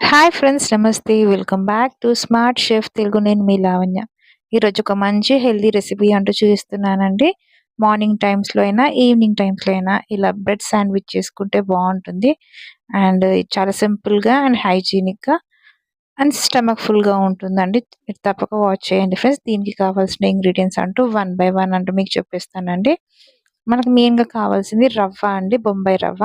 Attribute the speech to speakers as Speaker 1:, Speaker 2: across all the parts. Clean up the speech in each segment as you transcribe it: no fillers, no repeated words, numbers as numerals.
Speaker 1: Hi friends, నమస్తే. Welcome back to smart chef Telugu. నేను మీ లావణ్య. ఈరోజు ఒక మంచి హెల్దీ రెసిపీ అంటూ చూపిస్తున్నానండి. మార్నింగ్ టైమ్స్లో అయినా, ఈవినింగ్ టైమ్స్లో అయినా ఇలా బ్రెడ్ శాండ్విచ్ చేసుకుంటే బాగుంటుంది. అండ్ చాలా సింపుల్గా అండ్ హైజీనిక్గా అండ్ స్టమక్ ఫుల్గా ఉంటుందండి. మీరు తప్పక వాచ్ చేయండి ఫ్రెండ్స్. దీనికి కావాల్సిన ఇంగ్రీడియంట్స్ అంటూ వన్ బై వన్ అంటూ మీకు చెప్పేస్తానండి. మనకు మెయిన్గా కావాల్సింది రవ్వ అండి, బొంబాయి రవ్వ.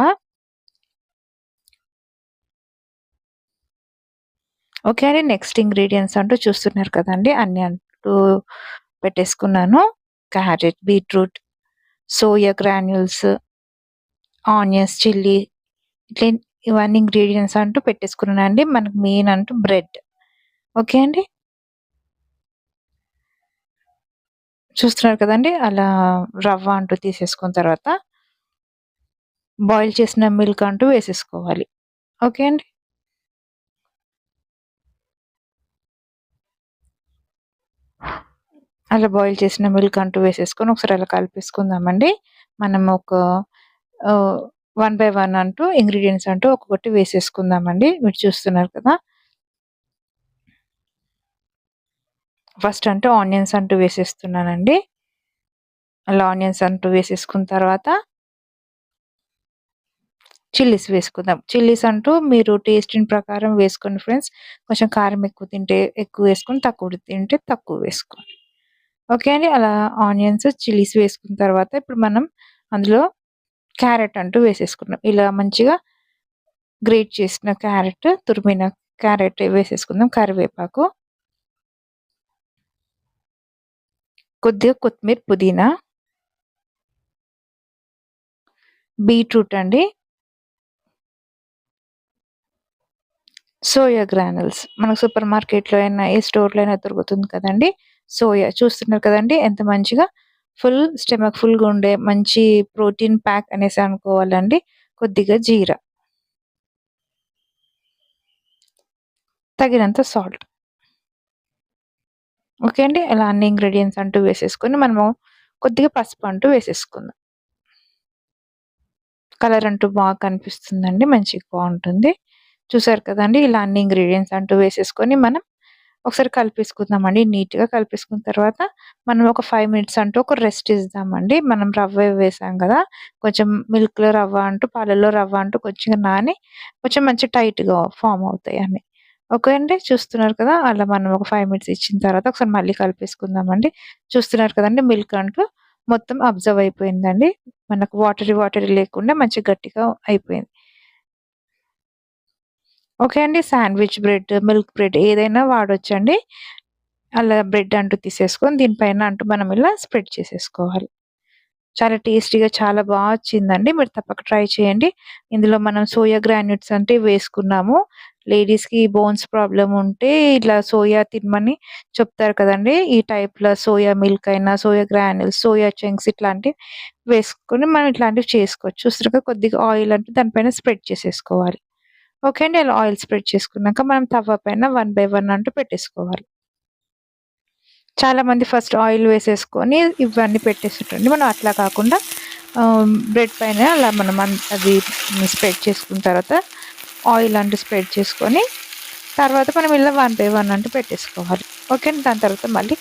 Speaker 1: ఓకే అండి. నెక్స్ట్ ఇంగ్రీడియంట్స్ అంటూ చూస్తున్నారు కదండీ! అన్నీ అంటూ పెట్టేసుకున్నాను. Carrot, beetroot, soya granules, onions, chilli ఇట్లా ఇవన్నీ ఇంగ్రీడియెంట్స్ అంటూ పెట్టేసుకున్నానండి. మనకు మెయిన్ అంటూ బ్రెడ్. ఓకే అండి. చూస్తున్నారు కదండీ! అలా రవ్వ అంటూ తీసేసుకున్న తర్వాత బాయిల్ చేసిన మిల్క్ అంటూ వేసేసుకోవాలి. ఓకే అండి. అలా బాయిల్ చేసిన మిల్క్ అంటూ వేసేసుకొని ఒకసారి అలా కలిపేసుకుందామండి. మనం ఒక ఆహ్, వన్ బై వన్ అంటూ ఇంగ్రీడియెంట్స్ అంటూ ఒక్కొక్కటి వేసేసుకుందామండి. మీరు చూస్తున్నారు కదా! ఫస్ట్ అంటే ఆనియన్స్ అంటూ వేసేస్తున్నానండి. అలా ఆనియన్స్ అంటూ వేసేసుకున్న తర్వాత చిల్లీస్ వేసుకుందాం. చిల్లీస్ అంటూ మీరు టేస్టింగ్ ప్రకారం వేసుకోండి ఫ్రెండ్స్. కొంచెం కారం ఎక్కువ తింటే ఎక్కువ వేసుకొని, తక్కువ తింటే తక్కువ వేసుకోండి. ఓకే అండి. అలా ఆనియన్స్, చిల్లీస్ వేసుకున్న తర్వాత ఇప్పుడు మనం అందులో క్యారెట్ అంటూ వేసేసుకున్నాం. ఇలా మంచిగా గ్రేట్ చేసిన క్యారెట్, తురిమిన క్యారెట్ వేసేసుకుందాం. కరివేపాకు, కొద్దిగా కొత్తిమీర, పుదీనా, బీట్రూట్ అండి, సోయా గ్రానూల్స్. మనకు సూపర్ మార్కెట్‌లో అయినా, ఏ స్టోర్‌లో అయినా దొరుకుతుంది కదండీ! సోయా చూస్తున్నారు కదండీ! ఎంత మంచిగా ఫుల్ స్టమక్ ఫుల్‌గా ఉండే మంచి ప్రోటీన్ ప్యాక్ అనేసి అనుకోవాలండి. కొద్దిగా జీరా, తగినంత సాల్ట్. ఓకే అండి. ఇలా అన్ని ఇంగ్రీడియెంట్స్ అంటూ వేసేసుకొని మనము కొద్దిగా పసుపు అంటూ వేసేసుకుందాం. కలర్ అంటూ బాగా కనిపిస్తుందండి. మంచిగా బావుంటుంది. చూసారు కదండీ! ఇలా అన్ని ఇంగ్రీడియెంట్స్ అంటూ వేసేసుకొని మనం ఒకసారి కలిపేసుకుందామండి. నీట్‌గా కలిపేసుకున్న తర్వాత మనం ఒక 5 మినిట్స్ అంటూ ఒక రెస్ట్ ఇద్దామండి. మనం రవ్వ వేసాం గదా! కొంచెం మిల్క్‌లో రవ్వ అంటూ, పాలల్లో రవ్వ అంటూ కొంచెం నాని కొంచెం మంచి టైట్‌గా ఫార్మ్ అవుతాయి అన్నీ. ఓకే అండి. చూస్తున్నారు కదా! అలా మనం ఒక 5 మినిట్స్ ఇచ్చిన తర్వాత ఒకసారి మళ్ళీ కలిపేసుకుందామండి. చూస్తున్నారు కదండీ! మిల్క్ అంటూ మొత్తం అబ్జర్వ్ అయిపోయిందండి. మనకు వాటరీ లేకుండా మంచిగా గట్టిగా అయిపోయింది. ఓకే అండి. శాండ్‌విచ్ బ్రెడ్, మిల్క్ బ్రెడ్ ఏదైనా వాడొచ్చండి. అలా బ్రెడ్ అంటూ తీసేసుకొని దీనిపైన అంటూ మనం ఇలా స్ప్రెడ్ చేసేసుకోవాలి. చాలా టేస్టీగా చాలా వచ్చిందండి. మీరు తప్పక ట్రై చేయండి. ఇందులో మనం సోయా గ్రాన్యూల్స్ అంటే వేసుకున్నాము. లేడీస్‌కి బోన్స్ ప్రాబ్లమ్ ఉంటే ఇట్లా సోయా తినమని చెప్తారు కదండీ! ఈ టైప్‌లో సోయా మిల్క్ అయినా, సోయా గ్రాన్యూల్స్, సోయా చంక్స్ ఇట్లాంటివి వేసుకొని మనం ఇట్లాంటివి చేసుకోవచ్చు. చూసారుగా కొద్దిగా ఆయిల్ అంటే దానిపైన స్ప్రెడ్ చేసేసుకోవాలి. ఓకే అండి. అలా ఆయిల్ స్ప్రెడ్ చేసుకున్నాక మనం తవ్వ పైన వన్ బై వన్ అంటూ పెట్టేసుకోవాలి. చాలామంది ఫస్ట్ ఆయిల్ వేసేసుకొని ఇవన్నీ పెట్టేస్తుంటండి. మనం అట్లా కాకుండా బ్రెడ్ పైన అలా మనం అది స్ప్రెడ్ చేసుకున్న తర్వాత ఆయిల్ అంటూ స్ప్రెడ్ చేసుకొని తర్వాత మనం ఇలా వన్ బై వన్ అంటూ పెట్టేసుకోవాలి. ఓకే అండి. దాని తర్వాత మళ్ళీ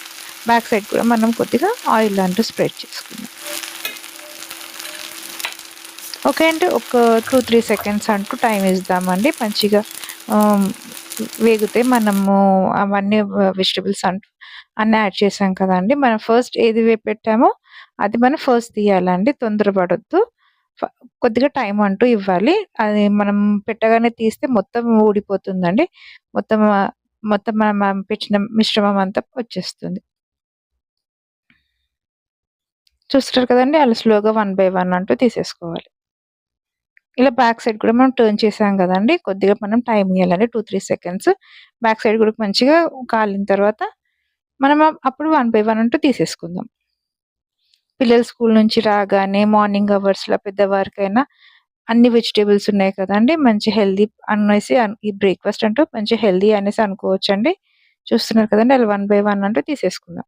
Speaker 1: బ్యాక్ సైడ్ కూడా మనం కొద్దిగా ఆయిల్ అంటూ స్ప్రెడ్ చేసుకుందాం. ఓకే అండి. ఒక 2, 3 సెకండ్స్ అంటూ టైమ్ ఇద్దామండి. మంచిగా ఆహ్, వేగితే మనము అవన్నీ వెజిటబుల్స్ అంటూ అన్నీ యాడ్ చేసాం కదండీ! మనం ఫస్ట్ ఏది పెట్టామో అది మనం ఫస్ట్ తీయాలండి. తొందరపడొద్దు. ఫ కొద్దిగా టైం అంటూ ఇవ్వాలి. అది మనం పెట్టగానే తీస్తే మొత్తం ఊడిపోతుందండి. మొత్తం మొత్తం మనం పెట్టిన మిశ్రమం అంతా వచ్చేస్తుంది. చూస్తున్నారు కదండీ! అలా స్లోగా వన్ బై వన్ అంటూ తీసేసుకోవాలి. ఇలా బ్యాక్ సైడ్ కూడా మనం టర్న్ చేసాం గదండీ! కొద్దిగా మనం టైమ్ ఇయ్యాలండి. 2, 3 సెకండ్స్. బ్యాక్ సైడ్ కూడా మంచిగా కాలిన తర్వాత మనం అప్పుడు వన్ బై వన్ అంటూ తీసేసుకుందాం. పిల్లలు స్కూల్ నుంచి రాగానే మార్నింగ్ అవర్స్‌లో పెద్దవారికైనా అన్ని వెజిటబుల్స్ ఉన్నాయి కదండీ! మంచి హెల్తీ అనేసి ఈ బ్రేక్‌ఫాస్ట్ అంటూ మంచి హెల్తీ అనేసి అనుకోవచ్చండి. చూస్తున్నారు కదండీ! అలా వన్ బై వన్ అంటూ తీసేసుకుందాం.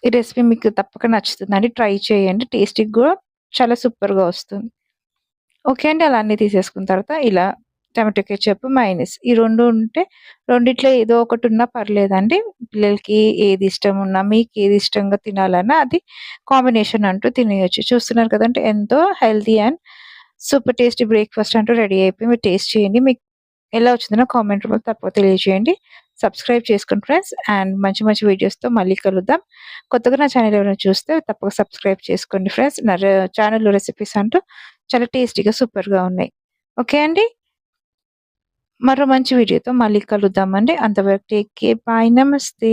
Speaker 1: ఈ రెసిపీ మీకు తప్పక నచ్చుతుందండి. ట్రై చేయండి. టేస్టీ‌గా గూడా చాలా సూపర్‌గా వస్తుంది. ఓకే అండి. అలా అన్నీ తీసేసుకున్న తర్వాత ఇలా టమాటో కెచప్, మయోనీస్ ఈ 2 ఉంటే రెండిట్లో ఏదో ఒకటున్నా పర్లేదండి. పిల్లలకి ఏది ఇష్టమున్నా, మీకేది ఇష్టంగా తినాలన్నా అది కాంబినేషన్ అంటూ తినేయొచ్చు. చూస్తున్నారు కదండీ ఎంతో healthy and super tasty breakfast అంటూ రెడీ అయిపోయి మీరు టేస్ట్ చేయండి. మీకు ఎలా వచ్చిందో నాకు కామెంట్ రూపంలో తప్పక తెలియజేయండి. సబ్స్క్రైబ్ చేసుకోండి ఫ్రెండ్స్. అండ్ మంచి మంచి వీడియోస్‌తో మళ్ళీ కలుద్దాం. కొత్తగా నా ఛానల్ ఎవరైనా చూస్తే తప్పక సబ్స్క్రైబ్ చేసుకోండి ఫ్రెండ్స్. నా ఛానల్‌లో రెసిపీస్ అంటూ చాలా టేస్టీగా సూపర్‌గా ఉన్నాయి. ఓకే అండి. మరో మంచి వీడియోతో మళ్ళీ కలుద్దామండి. అంతవరకు టేక్ కేర్. బాయ్. నమస్తే.